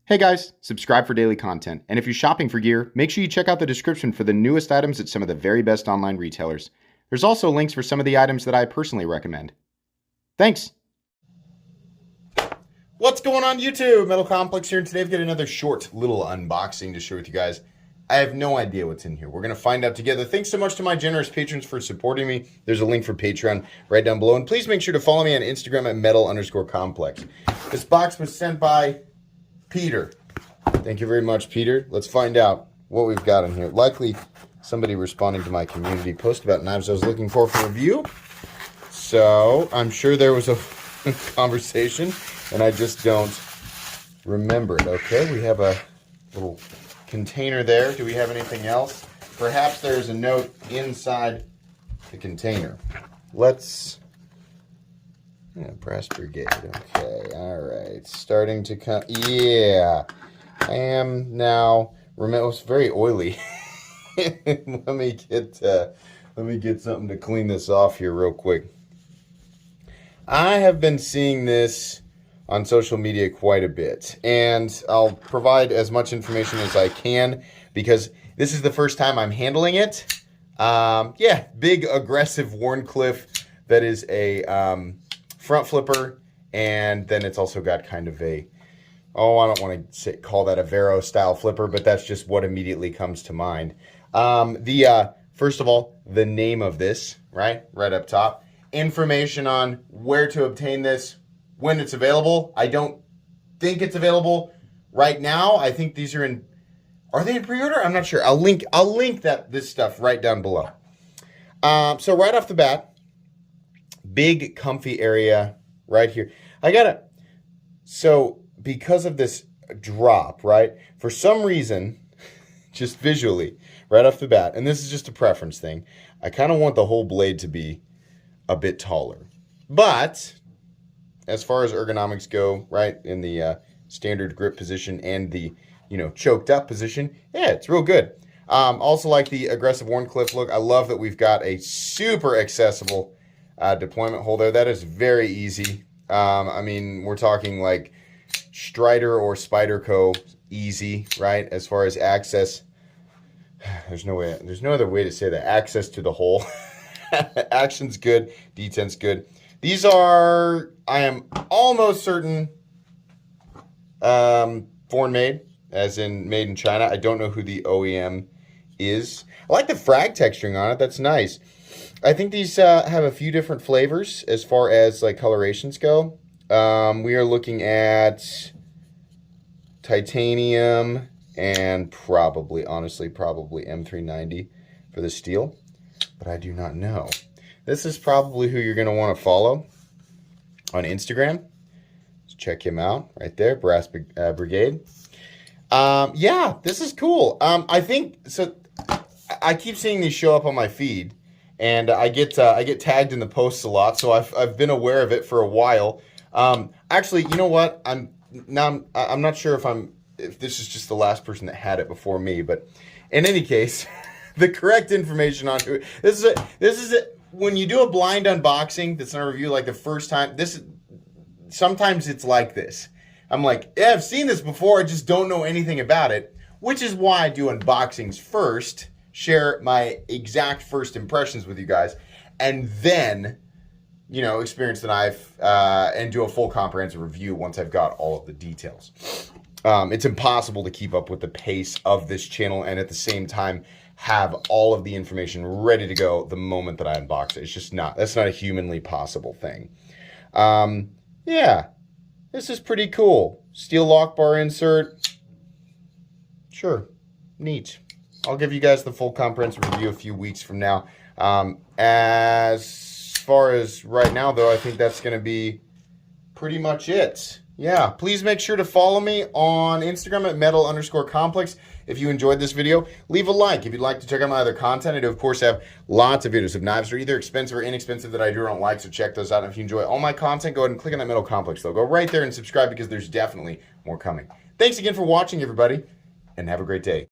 Hey guys, subscribe for daily content. And if you're shopping for gear, make sure you check out the description for the newest items at some of the very best online retailers. There's also links for some of the items that I personally recommend. Thanks! What's going on YouTube? Metal Complex here, and today I've got another short little unboxing to share with you guys. I have no idea what's in here. We're going to find out together. Thanks so much to my generous patrons for supporting me. There's a link for Patreon right down below. And please make sure to follow me on Instagram at metal_complex. This box was sent by Peter. Thank you very much, Peter. Let's find out what we've got in here. Likely somebody responding to my community post about knives I was looking for review. So I'm sure there was a conversation and I just don't remember it. Okay, we have a little container there. Do we have anything else? Perhaps there's a note inside the container. Let's... Yeah, Brass Brigade. Okay, all right. Starting to come. Yeah, I am now. Remember, it's very oily. let me get something to clean this off here real quick. I have been seeing this on social media quite a bit, and I'll provide as much information as I can because this is the first time I'm handling it. Yeah, big aggressive Wharncliffe that is a front flipper, and then it's also got kind of a, I don't want to call that a Vero style flipper, but that's just what immediately comes to mind. First of all, the name of this, right up top, information on where to obtain this, when it's available. I don't think it's available right now. I think these are they in pre-order? I'm not sure. I'll link this stuff right down below. So right off the bat, big comfy area right here. So because of this drop, right, for some reason, just visually, right off the bat, and this is just a preference thing, I kind of want the whole blade to be a bit taller. But as far as ergonomics go, right, in the standard grip position and the, choked up position, yeah, it's real good. Also like the aggressive Wharncliffe look. I love that we've got a super accessible deployment hole there. That is very easy. I mean, we're talking like Strider or Spyderco easy, right? As far as access, there's no other way to say that. Access to the hole. Action's good, detent's good. These are, I am almost certain, foreign made, as in made in China. I don't know who the OEM is. I like the frag texturing on it. That's nice. I think these have a few different flavors as far as like colorations go. We are looking at titanium and probably M390 for the steel, but I do not know. This is probably who you're going to want to follow on Instagram. Let's check him out right there, Brass Brigade. Yeah, this is cool. I think so. I keep seeing these show up on my feed. And I get tagged in the posts a lot, so I've been aware of it for a while. Actually, you know what? I'm not sure if this is just the last person that had it before me, but in any case, the correct information on who this is it. When you do a blind unboxing, that's not a review. Like the first time, sometimes it's like this. I'm like, yeah, I've seen this before. I just don't know anything about it, which is why I do unboxings first. Share my exact first impressions with you guys, and then, experience the knife and do a full comprehensive review once I've got all of the details. It's impossible to keep up with the pace of this channel and at the same time have all of the information ready to go the moment that I unbox it. It's just that's not a humanly possible thing. Yeah, this is pretty cool. Steel lock bar insert. Sure, neat. I'll give you guys the full comprehensive review a few weeks from now. As far as right now, though, I think that's going to be pretty much it. Yeah, please make sure to follow me on Instagram at metal_complex. If you enjoyed this video, leave a like. If you'd like to check out my other content, I do, of course, have lots of videos of knives that are either expensive or inexpensive that I do or don't like, so check those out. And if you enjoy all my content, go ahead and click on that Metal Complex logo right there and subscribe because there's definitely more coming. Thanks again for watching, everybody, and have a great day.